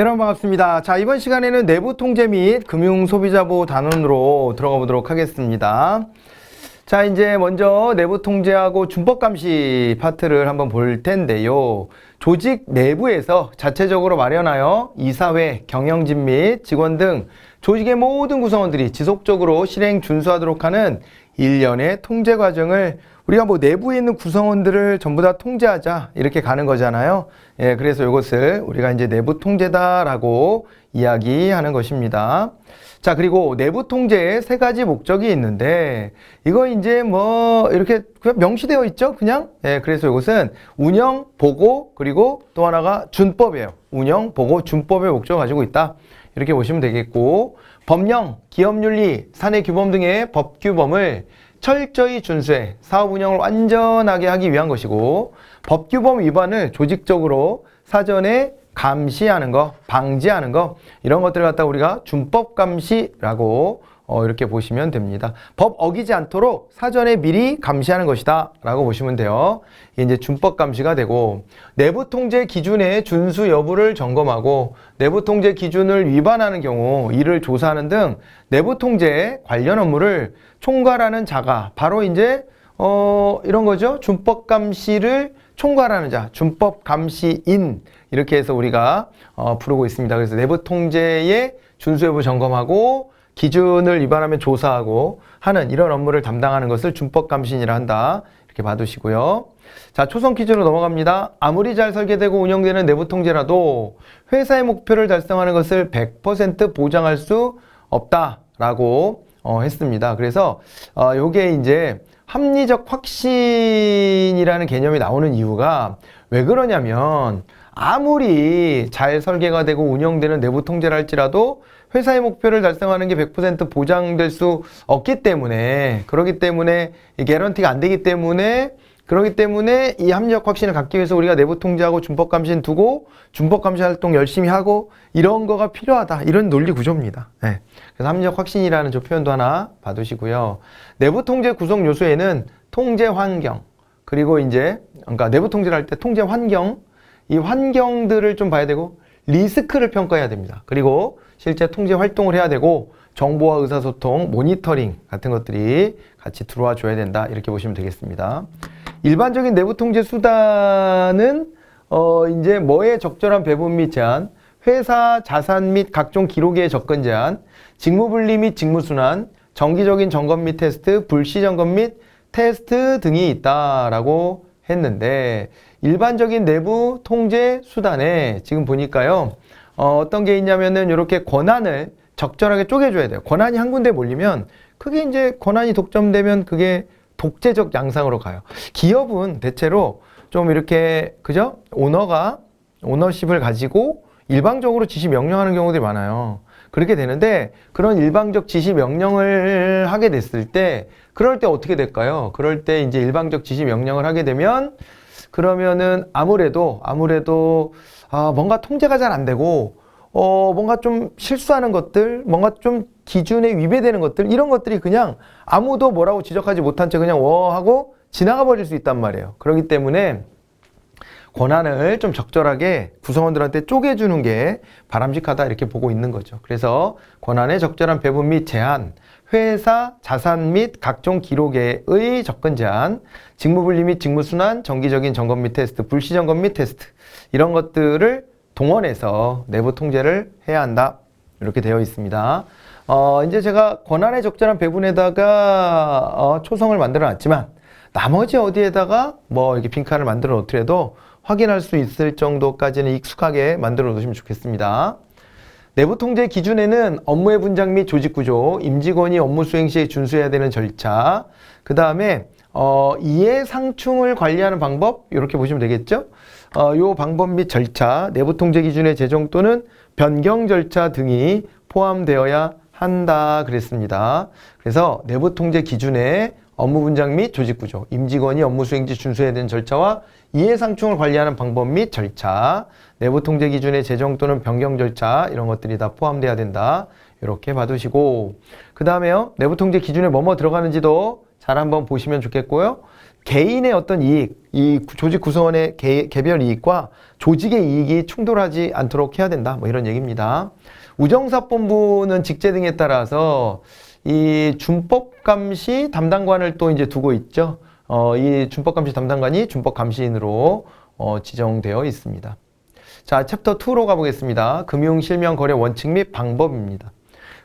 여러분 반갑습니다. 자, 이번 시간에는 내부 통제 및 금융 소비자 보호 단원으로 들어가 보도록 하겠습니다. 자, 이제 먼저 내부 통제하고 준법 감시 파트를 한번 볼 텐데요. 조직 내부에서 자체적으로 마련하여 이사회, 경영진 및 직원 등 조직의 모든 구성원들이 지속적으로 실행 준수하도록 하는 일련의 통제 과정을 우리가 뭐 내부에 있는 구성원들을 전부 다 통제하자 이렇게 가는 거잖아요. 예, 그래서 이것을 우리가 이제 내부 통제다라고 이야기하는 것입니다. 자, 그리고 내부 통제에 세 가지 목적이 있는데 이거 이제 뭐 이렇게 그냥 명시되어 있죠, 그냥. 예, 그래서 이것은 운영, 보고, 그리고 또 하나가 준법이에요. 운영, 보고, 준법의 목적을 가지고 있다. 이렇게 보시면 되겠고, 법령, 기업윤리, 사내규범 등의 법규범을 철저히 준수해 사업 운영을 완전하게 하기 위한 것이고, 법규범 위반을 조직적으로 사전에 감시하는 거, 방지하는 거, 이런 것들을 갖다 우리가 준법 감시라고 이렇게 보시면 됩니다. 법 어기지 않도록 사전에 미리 감시하는 것이다 라고 보시면 돼요. 이게 이제 준법 감시가 되고, 내부 통제 기준의 준수 여부를 점검하고 내부 통제 기준을 위반하는 경우 이를 조사하는 등 내부 통제 관련 업무를 총괄하는 자가 바로 이제 이런 거죠. 준법 감시를 총괄하는 자, 준법 감시인, 이렇게 해서 우리가 부르고 있습니다. 그래서 내부 통제의 준수 여부 점검하고 기준을 위반하면 조사하고 하는 이런 업무를 담당하는 것을 준법 감시인이라 한다. 이렇게 봐두시고요. 자, 초성 퀴즈로 넘어갑니다. 아무리 잘 설계되고 운영되는 내부 통제라도 회사의 목표를 달성하는 것을 100% 보장할 수 없다라고 했습니다. 그래서 요게 이제 합리적 확신이라는 개념이 나오는 이유가 왜 그러냐면, 아무리 잘 설계가 되고 운영되는 내부 통제를 할지라도 회사의 목표를 달성하는 게 100% 보장될 수 없기 때문에, 그렇기 때문에 이 개런티가 안 되기 때문에, 그렇기 때문에 이 합리적 확신을 갖기 위해서 우리가 내부 통제하고 준법 감시는 두고 준법 감시 활동 열심히 하고 이런 거가 필요하다, 이런 논리 구조입니다. 네. 그래서 합리적 확신이라는 저 표현도 하나 봐두시고요. 내부 통제 구성 요소에는 통제 환경, 그리고 이제 그러니까 내부 통제를 할 때 통제 환경, 이 환경들을 좀 봐야 되고 리스크를 평가해야 됩니다. 그리고 실제 통제 활동을 해야 되고 정보와 의사소통, 모니터링 같은 것들이 같이 들어와 줘야 된다. 이렇게 보시면 되겠습니다. 일반적인 내부 통제 수단은 이제 뭐에 적절한 배분 및 제한, 회사 자산 및 각종 기록의 접근 제한, 직무 분리 및 직무 순환, 정기적인 점검 및 테스트, 불시 점검 및 테스트 등이 있다라고 했는데, 일반적인 내부 통제 수단에 지금 보니까요, 어떤 게 있냐면은 이렇게 권한을 적절하게 쪼개줘야 돼요. 권한이 한 군데 몰리면 그게 이제 권한이 독점되면 그게 독재적 양상으로 가요. 기업은 대체로 좀 이렇게, 그죠? 오너십을 가지고 일방적으로 지시 명령하는 경우들이 많아요. 그렇게 되는데, 그런 일방적 지시 명령을 하게 됐을 때, 그럴 때 어떻게 될까요? 그럴 때 이제 일방적 지시 명령을 하게 되면, 그러면은 아무래도 뭔가 통제가 잘 안 되고 뭔가 좀 실수하는 것들, 뭔가 좀 기준에 위배되는 것들, 이런 것들이 그냥 아무도 뭐라고 지적하지 못한 채 그냥 하고 지나가 버릴 수 있단 말이에요. 그렇기 때문에 권한을 좀 적절하게 구성원들한테 쪼개주는 게 바람직하다, 이렇게 보고 있는 거죠. 그래서 권한의 적절한 배분 및 제한, 회사 자산 및 각종 기록의 접근 제한, 직무 분리 및 직무 순환, 정기적인 점검 및 테스트, 불시 점검 및 테스트, 이런 것들을 동원해서 내부 통제를 해야 한다, 이렇게 되어 있습니다. 이제 제가 권한의 적절한 배분에다가 초성을 만들어 놨지만, 나머지 어디에다가 뭐 이렇게 빈칸을 만들어 놓더라도 확인할 수 있을 정도까지는 익숙하게 만들어 놓으시면 좋겠습니다. 내부 통제 기준에는 업무의 분장 및 조직 구조, 임직원이 업무 수행 시에 준수해야 되는 절차, 그 다음에 이해 상충을 관리하는 방법, 이렇게 보시면 되겠죠. 요 방법 및 절차, 내부 통제 기준의 제정 또는 변경 절차 등이 포함되어야 한다 그랬습니다. 그래서 내부 통제 기준에 업무 분장 및 조직 구조, 임직원이 업무 수행 시 준수해야 되는 절차와 이해 상충을 관리하는 방법 및 절차, 내부 통제 기준의 제정 또는 변경 절차, 이런 것들이 다 포함돼야 된다. 이렇게 봐두시고, 그 다음에요, 내부 통제 기준에 뭐뭐 들어가는지도 잘 한번 보시면 좋겠고요. 개인의 어떤 이익, 이 조직 구성원의 개별 이익과 조직의 이익이 충돌하지 않도록 해야 된다. 뭐 이런 얘기입니다. 우정사업본부는 직제 등에 따라서 이 준법감시 담당관을 또 이제 두고 있죠. 이 준법감시 담당관이 준법감시인으로 지정되어 있습니다. 자, 챕터 2로 가보겠습니다. 금융실명거래 원칙 및 방법입니다.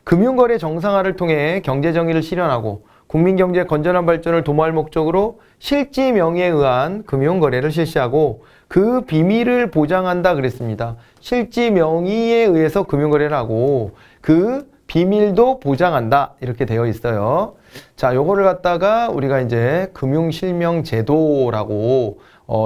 금융거래 정상화를 통해 경제정의를 실현하고 국민경제의 건전한 발전을 도모할 목적으로 실지 명의에 의한 금융거래를 실시하고 그 비밀을 보장한다 그랬습니다. 실지 명의에 의해서 금융거래를 하고 그 비밀도 보장한다 이렇게 되어 있어요. 자, 요거를 갖다가 우리가 이제 금융실명제도라고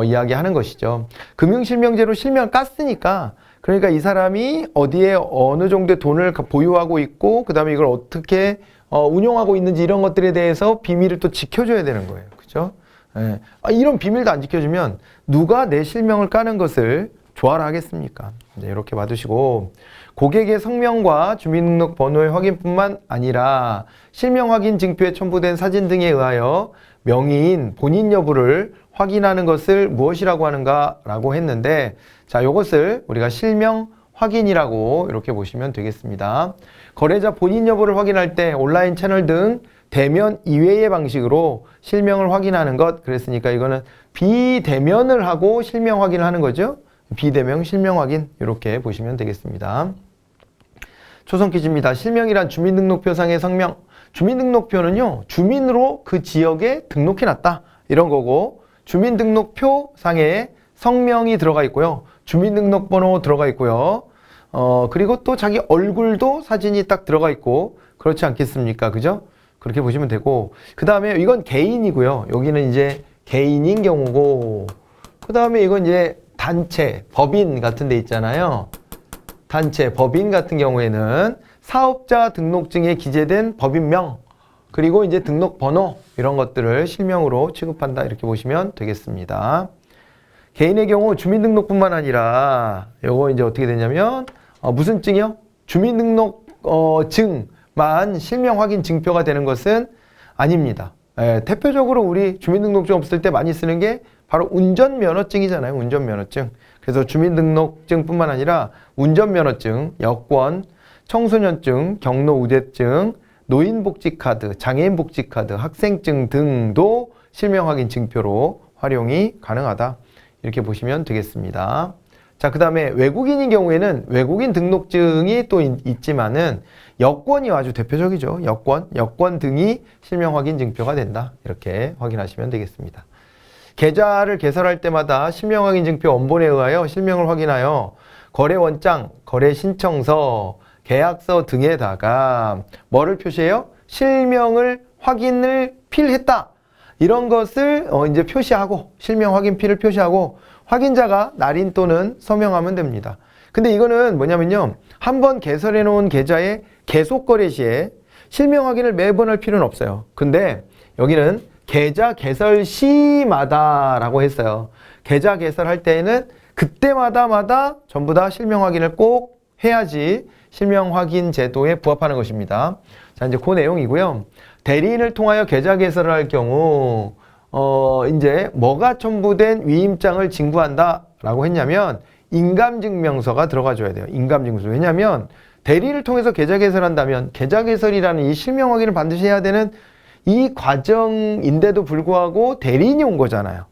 이야기하는 것이죠. 금융실명제로 실명을 깠으니까 그러니까 이 사람이 어디에 어느 정도의 돈을 보유하고 있고 그 다음에 이걸 어떻게 운용하고 있는지 이런 것들에 대해서 비밀을 또 지켜줘야 되는 거예요. 그죠? 예. 이런 비밀도 안 지켜주면 누가 내 실명을 까는 것을 좋아라 하겠습니까? 네, 이렇게 봐두시고 고객의 성명과 주민등록번호의 확인뿐만 아니라 실명 확인 증표에 첨부된 사진 등에 의하여 명의인 본인 여부를 확인하는 것을 무엇이라고 하는가라고 했는데 자, 이것을 우리가 실명 확인이라고 이렇게 보시면 되겠습니다. 거래자 본인 여부를 확인할 때 온라인 채널 등 대면 이외의 방식으로 실명을 확인하는 것 그랬으니까 이거는 비대면을 하고 실명 확인을 하는 거죠. 비대면 실명 확인 이렇게 보시면 되겠습니다. 초성 퀴즈입니다. 실명이란 주민등록표상의 성명. 주민등록표는요. 주민으로 그 지역에 등록해놨다 이런 거고 주민등록표상에 성명이 들어가 있고요. 주민등록번호 들어가 있고요. 그리고 또 자기 얼굴도 사진이 딱 들어가 있고 그렇지 않겠습니까? 그죠? 그렇게 보시면 되고 그 다음에 이건 개인이고요. 여기는 이제 개인인 경우고 그 다음에 이건 이제 단체, 법인 같은 데 있잖아요. 단체, 법인 같은 경우에는 사업자 등록증에 기재된 법인명 그리고 이제 등록번호 이런 것들을 실명으로 취급한다 이렇게 보시면 되겠습니다. 개인의 경우 주민등록뿐만 아니라 요거 이제 어떻게 되냐면 무슨 증이요? 주민등록증만 실명 확인 증표가 되는 것은 아닙니다. 대표적으로 우리 주민등록증 없을 때 많이 쓰는 게 바로 운전면허증이잖아요. 운전면허증. 그래서 주민등록증뿐만 아니라 운전면허증, 여권, 청소년증, 경로우대증, 노인복지카드, 장애인복지카드, 학생증 등도 실명 확인 증표로 활용이 가능하다. 이렇게 보시면 되겠습니다. 자, 그 다음에 외국인인 경우에는 외국인 등록증이 또 있지만은 여권이 아주 대표적이죠. 여권 등이 실명 확인 증표가 된다. 이렇게 확인하시면 되겠습니다. 계좌를 개설할 때마다 실명 확인 증표 원본에 의하여 실명을 확인하여 거래원장, 거래신청서, 계약서 등에다가 뭐를 표시해요? 실명을 확인을 필했다. 이런 것을 이제 표시하고 실명 확인필을 표시하고 확인자가 날인 또는 서명하면 됩니다. 근데 이거는 뭐냐면요. 한번 개설해 놓은 계좌의 계속 거래 시에 실명 확인을 매번 할 필요는 없어요. 근데 여기는 계좌 개설 시마다라고 했어요. 계좌 개설할 때에는 그때마다 전부 다 실명 확인을 꼭 해야지 실명 확인 제도에 부합하는 것입니다. 자, 이제 그 내용이고요. 대리인을 통하여 계좌 개설을 할 경우 이제 뭐가 첨부된 위임장을 징구한다라고 했냐면 인감증명서가 들어가줘야 돼요. 인감증명서. 왜냐하면 대리를 통해서 계좌 개설한다면 계좌 개설이라는 이 실명 확인을 반드시 해야 되는 이 과정인데도 불구하고 대리인이 온 거잖아요.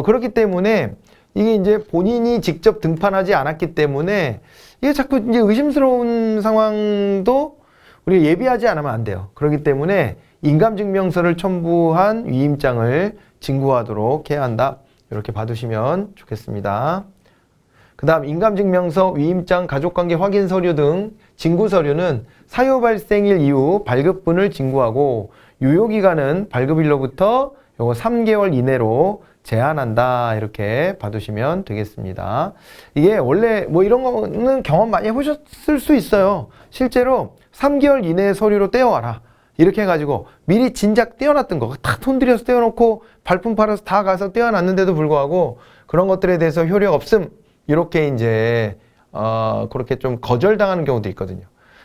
그렇기 때문에 이게 이제 본인이 직접 등판하지 않았기 때문에 이게 자꾸 이제 의심스러운 상황도 우리가 예비하지 않으면 안 돼요. 그렇기 때문에 인감증명서를 첨부한 위임장을 징구하도록 해야 한다. 이렇게 봐두시면 좋겠습니다. 그 다음 인감증명서, 위임장, 가족관계 확인 서류 등 징구 서류는 사유 발생일 이후 발급분을 징구하고 유효기간은 발급일로부터 요거 3개월 이내로 제한한다. 이렇게 봐두시면 되겠습니다. 이게 원래 뭐 이런 거는 경험 많이 해보셨을 수 있어요. 실제로 3개월 이내에 서류로 떼어와라. 이렇게 해가지고 미리 진작 떼어놨던 거 다 돈 들여서 떼어놓고 발품 팔아서 다 가서 떼어놨는데도 불구하고 그런 것들에 대해서 효력 없음. 이렇게 이제 그렇게 좀 거절당하는 경우도 있거든요.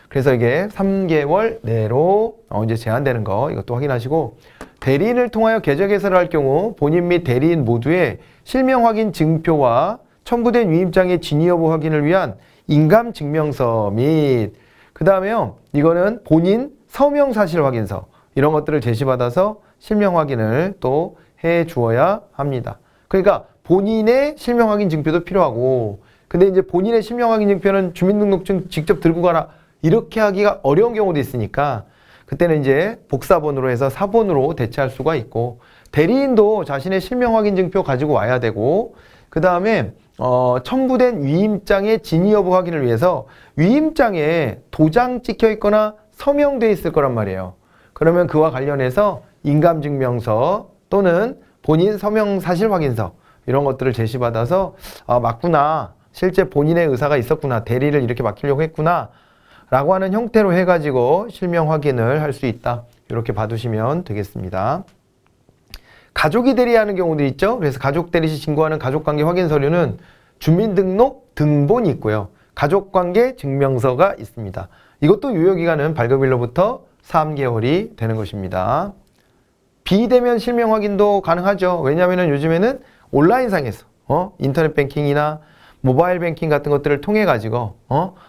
그래서 이게 3개월 내로 이제 제한되는 거 이것도 확인하시고 대리인을 통하여 계좌 개설을 할 경우 본인 및 대리인 모두의 실명 확인 증표와 첨부된 위임장의 진위 여부 확인을 위한 인감 증명서 및 그 다음에요. 이거는 본인 서명 사실 확인서 이런 것들을 제시받아서 실명 확인을 또 해 주어야 합니다. 그러니까 본인의 실명 확인 증표도 필요하고 근데 이제 본인의 실명 확인 증표는 주민등록증 직접 들고 가라 이렇게 하기가 어려운 경우도 있으니까 그때는 이제 복사본으로 해서 사본으로 대체할 수가 있고 대리인도 자신의 실명 확인 증표 가지고 와야 되고 그 다음에 첨부된 위임장의 진위 여부 확인을 위해서 위임장에 도장 찍혀 있거나 서명돼 있을 거란 말이에요. 그러면 그와 관련해서 인감증명서 또는 본인 서명 사실 확인서 이런 것들을 제시받아서 맞구나. 실제 본인의 의사가 있었구나. 대리를 이렇게 맡기려고 했구나. 라고 하는 형태로 해가지고 실명 확인을 할 수 있다. 이렇게 봐두시면 되겠습니다. 가족이 대리하는 경우도 있죠. 그래서 가족 대리 시 신고하는 가족관계 확인 서류는 주민등록 등본이 있고요. 가족관계 증명서가 있습니다. 이것도 유효기간은 발급일로부터 3개월이 되는 것입니다. 비대면 실명 확인도 가능하죠. 왜냐하면 요즘에는 온라인상에서 인터넷 뱅킹이나 모바일 뱅킹 같은 것들을 통해 가지고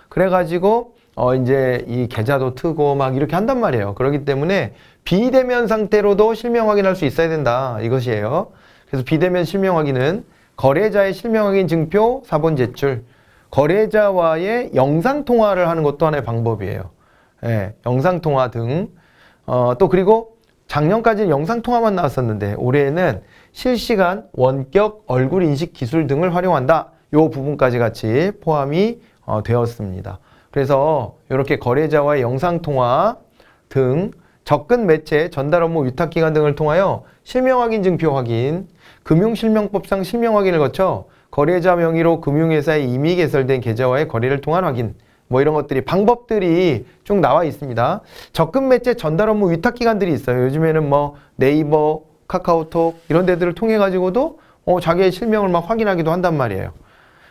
그래가지고 이제 이 계좌도 트고 막 이렇게 한단 말이에요. 그렇기 때문에 비대면 상태로도 실명 확인할 수 있어야 된다 이것이에요. 그래서 비대면 실명 확인은 거래자의 실명 확인 증표 사본 제출, 거래자와의 영상 통화를 하는 것도 하나의 방법이에요. 예, 영상 통화 등 또 그리고 작년까지는 영상 통화만 나왔었는데 올해는 실시간 원격 얼굴 인식 기술 등을 활용한다. 이 부분까지 같이 포함이 되었습니다. 그래서 이렇게 거래자와의 영상통화 등 접근 매체, 전달 업무, 위탁기관 등을 통하여 실명 확인 증표 확인, 금융실명법상 실명 확인을 거쳐 거래자 명의로 금융회사에 이미 개설된 계좌와의 거래를 통한 확인 뭐 이런 것들이 방법들이 쭉 나와 있습니다. 접근 매체, 전달 업무, 위탁기관들이 있어요. 요즘에는 뭐 네이버, 카카오톡 이런 데들을 통해 가지고도 자기의 실명을 막 확인하기도 한단 말이에요.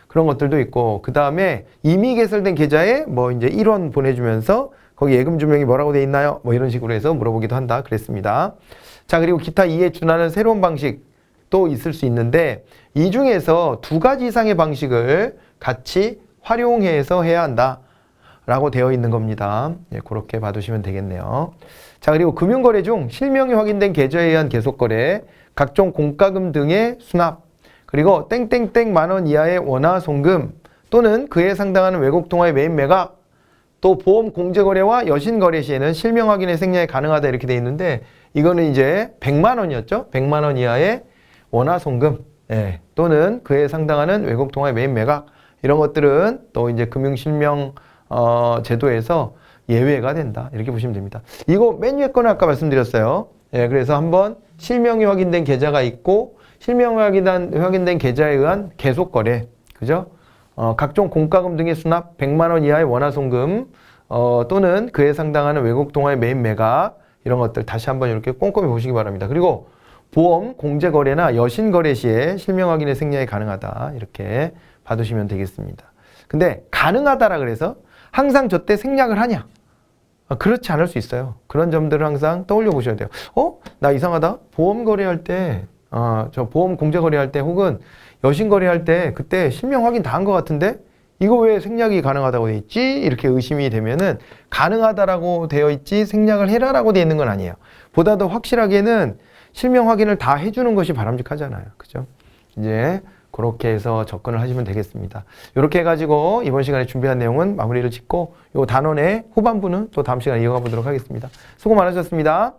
그런 것들도 있고 그 다음에 이미 개설된 계좌에 뭐 이제 1원 보내주면서 거기 예금 주명이 뭐라고 돼 있나요? 뭐 이런 식으로 해서 물어보기도 한다 그랬습니다. 자 그리고 기타 이에 준하는 새로운 방식도 있을 수 있는데 이 중에서 2가지 이상의 방식을 같이 활용해서 해야 한다 라고 되어 있는 겁니다. 예, 그렇게 봐두시면 되겠네요. 자 그리고 금융거래 중 실명이 확인된 계좌에 의한 계속거래, 각종 공과금 등의 수납 그리고 땡땡땡 만원 이하의 원화 송금 또는 그에 상당하는 외국 통화의 매입 매각 또 보험 공제거래와 여신거래 시에는 실명 확인의 생략이 가능하다 이렇게 돼 있는데 이거는 이제 100만 원이었죠. 100만 원 이하의 원화 송금 예, 또는 그에 상당하는 외국 통화의 매입 매각 이런 것들은 또 이제 금융실명 제도에서 예외가 된다 이렇게 보시면 됩니다. 이거 맨 위에 거는 아까 말씀드렸어요. 예, 그래서 한번 실명이 확인된 계좌가 있고 실명 확인된 계좌에 의한 계속거래, 그죠? 각종 공과금 등의 수납, 100만 원 이하의 원화송금, 또는 그에 상당하는 외국 통화의 매입 매각 이런 것들 다시 한번 이렇게 꼼꼼히 보시기 바랍니다. 그리고 보험, 공제거래나 여신거래 시에 실명 확인의 생략이 가능하다 이렇게 봐두시면 되겠습니다. 근데 가능하다라 그래서 항상 저때 생략을 하냐? 그렇지 않을 수 있어요. 그런 점들을 항상 떠올려 보셔야 돼요. 나 이상하다? 보험 거래할 때 저 보험 공제 거래할 때 혹은 여신 거래할 때 그때 실명 확인 다 한 것 같은데 이거 왜 생략이 가능하다고 돼 있지? 이렇게 의심이 되면은 가능하다라고 되어 있지 생략을 해라라고 되어 있는 건 아니에요. 보다 더 확실하게는 실명 확인을 다 해주는 것이 바람직하잖아요. 그죠? 이제 그렇게 해서 접근을 하시면 되겠습니다. 이렇게 해가지고 이번 시간에 준비한 내용은 마무리를 짓고 이 단원의 후반부는 또 다음 시간에 이어가 보도록 하겠습니다. 수고 많으셨습니다.